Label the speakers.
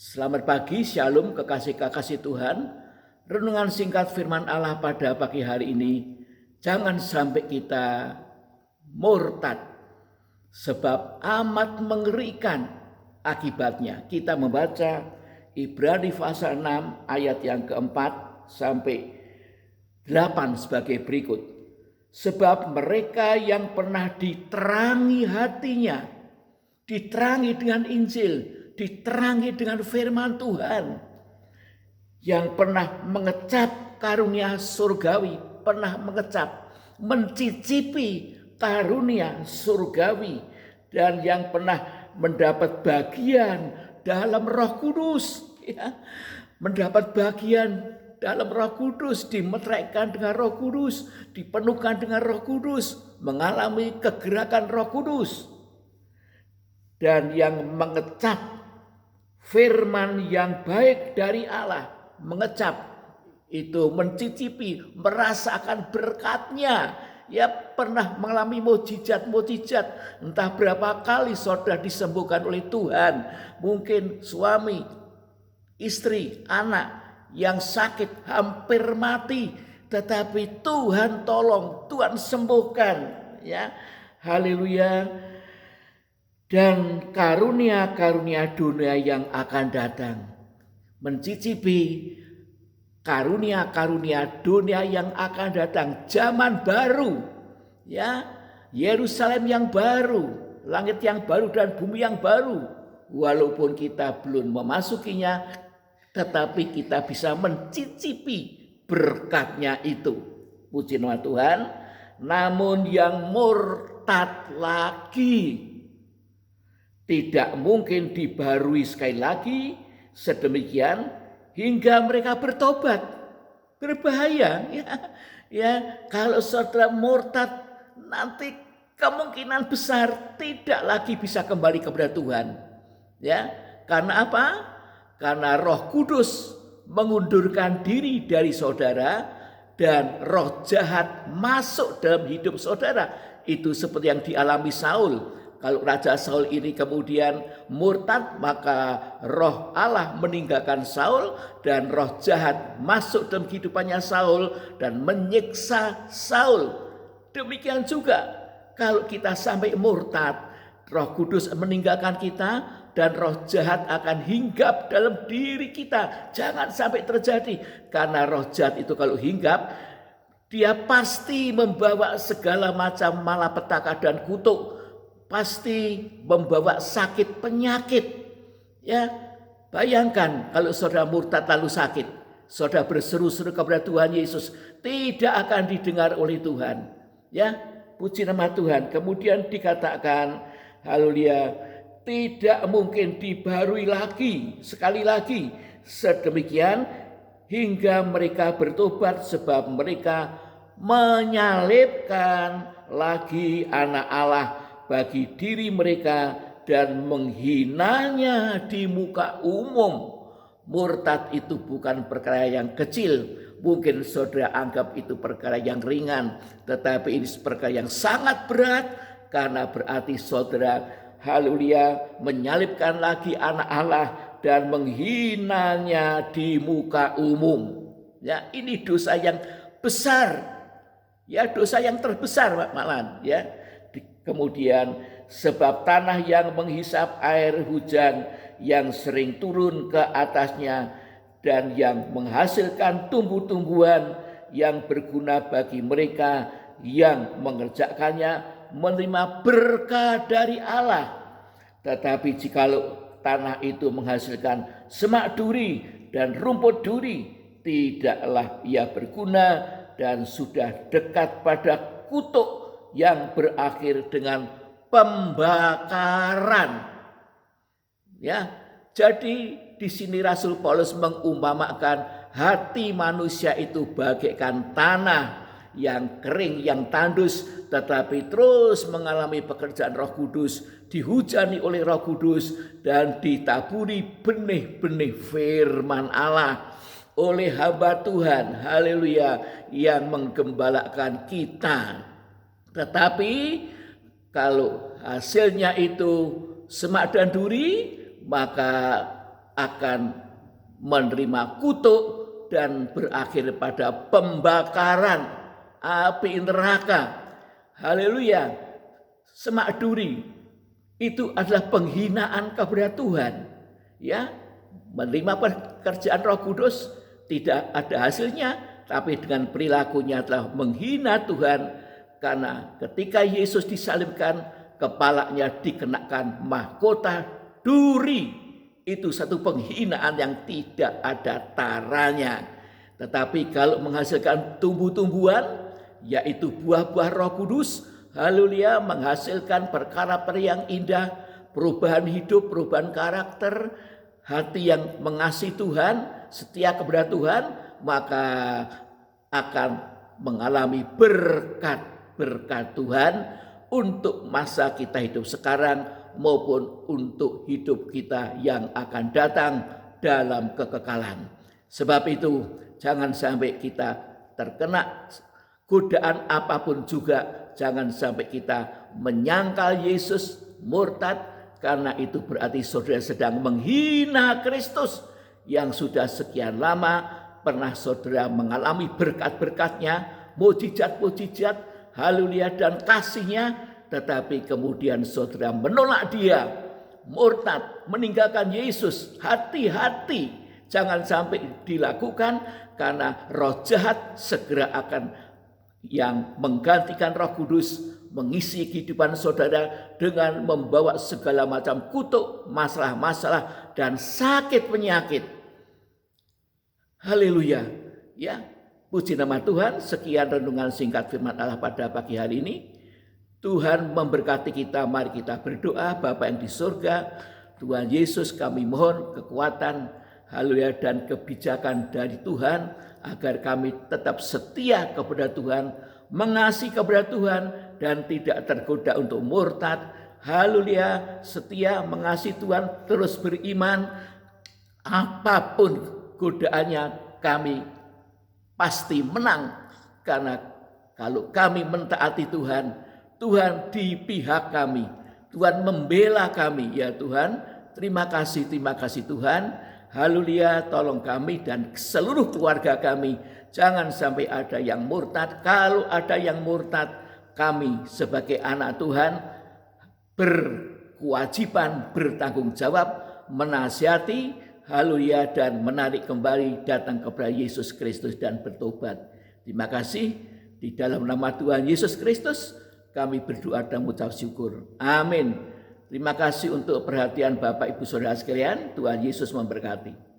Speaker 1: Selamat pagi, shalom kekasih-kekasih Tuhan. Renungan singkat firman Allah pada pagi hari ini. Jangan sampai kita murtad, sebab amat mengerikan akibatnya. Kita membaca Ibrani pasal 6 ayat yang keempat sampai 8 sebagai berikut. Sebab mereka yang pernah diterangi hatinya, diterangi dengan Injil, diterangi dengan firman Tuhan, yang pernah mengecap karunia surgawi, pernah mengecap, mencicipi karunia surgawi, dan yang pernah mendapat bagian dalam Roh Kudus, ya, mendapat bagian dalam Roh Kudus, dimeteraikan dengan Roh Kudus, dipenuhkan dengan Roh Kudus, mengalami kegerakan Roh Kudus, dan yang mengecap firman yang baik dari Allah, mengecap itu, mencicipi, merasakan berkatnya. Ya, pernah mengalami mukjizat-mukjizat. Entah berapa kali saudara disembuhkan oleh Tuhan. Mungkin suami, istri, anak yang sakit hampir mati, tetapi Tuhan tolong, Tuhan sembuhkan. Ya, haleluya. Dan karunia-karunia dunia yang akan datang, mencicipi karunia-karunia dunia yang akan datang, zaman baru, ya, Yerusalem yang baru, langit yang baru dan bumi yang baru. Walaupun kita belum memasukinya, tetapi kita bisa mencicipi berkatnya itu. Puji nama Tuhan. Namun yang murtad lagi tidak mungkin dibarui sekali lagi sedemikian hingga mereka bertobat. Berbahaya, ya, kalau saudara murtad, nanti kemungkinan besar tidak lagi bisa kembali kepada Tuhan. Ya, karena apa? Karena Roh Kudus mengundurkan diri dari saudara dan roh jahat masuk dalam hidup saudara. Itu seperti yang dialami Saul. Kalau Raja Saul ini kemudian murtad, maka roh Allah meninggalkan Saul dan roh jahat masuk dalam kehidupannya Saul dan menyiksa Saul. Demikian juga kalau kita sampai murtad, Roh Kudus meninggalkan kita dan roh jahat akan hinggap dalam diri kita. Jangan sampai terjadi, karena roh jahat itu kalau hinggap, dia pasti membawa segala macam malapetaka dan kutuk. Pasti membawa sakit penyakit. Ya, bayangkan kalau saudara murtad lalu sakit, saudara berseru-seru kepada Tuhan Yesus, tidak akan didengar oleh Tuhan. Ya, puji nama Tuhan. Kemudian dikatakan, haleluya, tidak mungkin dibarui lagi, sekali lagi sedemikian hingga mereka bertobat, sebab mereka menyalibkan lagi anak Allah bagi diri mereka dan menghinanya di muka umum. Murtad itu bukan perkara yang kecil. Mungkin saudara anggap itu perkara yang ringan, tetapi ini perkara yang sangat berat, karena berarti saudara, haleluya, menyalibkan lagi anak Allah dan menghinanya di muka umum. Ya, ini dosa yang besar. Ya, dosa yang terbesar malahan, ya. Kemudian sebab tanah yang menghisap air hujan yang sering turun ke atasnya dan yang menghasilkan tumbuh-tumbuhan yang berguna bagi mereka yang mengerjakannya menerima berkah dari Allah. Tetapi jikalau tanah itu menghasilkan semak duri dan rumput duri, tidaklah ia berguna dan sudah dekat pada kutuk yang berakhir dengan pembakaran. Ya, jadi di sini Rasul Paulus mengumpamakan hati manusia itu bagaikan tanah yang kering, yang tandus, tetapi terus mengalami pekerjaan Roh Kudus, dihujani oleh Roh Kudus dan ditaburi benih-benih firman Allah oleh hamba Tuhan, haleluya, yang menggembalakan kita. Tetapi kalau hasilnya itu semak dan duri, maka akan menerima kutuk dan berakhir pada pembakaran api neraka. Haleluya. Semak duri itu adalah penghinaan kepada Tuhan. Ya, menerima pekerjaan Roh Kudus tidak ada hasilnya, tapi dengan perilakunya telah menghina Tuhan, karena ketika Yesus disalibkan, kepalanya dikenakan mahkota duri. Itu satu penghinaan yang tidak ada taranya. Tetapi kalau menghasilkan tumbuh-tumbuhan, yaitu buah-buah Roh Kudus, haleluya, menghasilkan perkara yang indah, perubahan hidup, perubahan karakter, hati yang mengasihi Tuhan, setia kepada Tuhan, maka akan mengalami berkat Tuhan untuk masa kita hidup sekarang maupun untuk hidup kita yang akan datang dalam kekekalan. Sebab itu jangan sampai kita terkena godaan apapun juga, jangan sampai kita menyangkal Yesus, murtad, karena itu berarti saudara sedang menghina Kristus yang sudah sekian lama pernah saudara mengalami berkat-berkatnya, mujizat-mujizat, haleluya dan kasihnya, tetapi kemudian saudara menolak dia, murtad, meninggalkan Yesus. Hati-hati, jangan sampai dilakukan, karena roh jahat segera akan yang menggantikan Roh Kudus mengisi kehidupan saudara dengan membawa segala macam kutuk, masalah-masalah dan sakit penyakit. Haleluya. Ya, puji nama Tuhan. Sekian renungan singkat firman Allah pada pagi hari ini. Tuhan memberkati kita. Mari kita berdoa. Bapa yang di surga, Tuhan Yesus, kami mohon kekuatan, haleluya, dan kebijakan dari Tuhan agar kami tetap setia kepada Tuhan, mengasihi kepada Tuhan, dan tidak tergoda untuk murtad. Haleluya, setia mengasihi Tuhan, terus beriman. Apapun godaannya, kami pasti menang, karena kalau kami mentaati Tuhan, Tuhan di pihak kami, Tuhan membela kami. Ya Tuhan, terima kasih Tuhan. Haleluya, tolong kami dan seluruh keluarga kami, jangan sampai ada yang murtad. Kalau ada yang murtad, kami sebagai anak Tuhan berkewajiban, bertanggung jawab, menasihati, haleluya, dan menarik kembali datang kepada Yesus Kristus dan bertobat. Terima kasih, di dalam nama Tuhan Yesus Kristus kami berdoa dan mengucap syukur. Amin. Terima kasih untuk perhatian Bapak Ibu Saudara sekalian. Tuhan Yesus memberkati.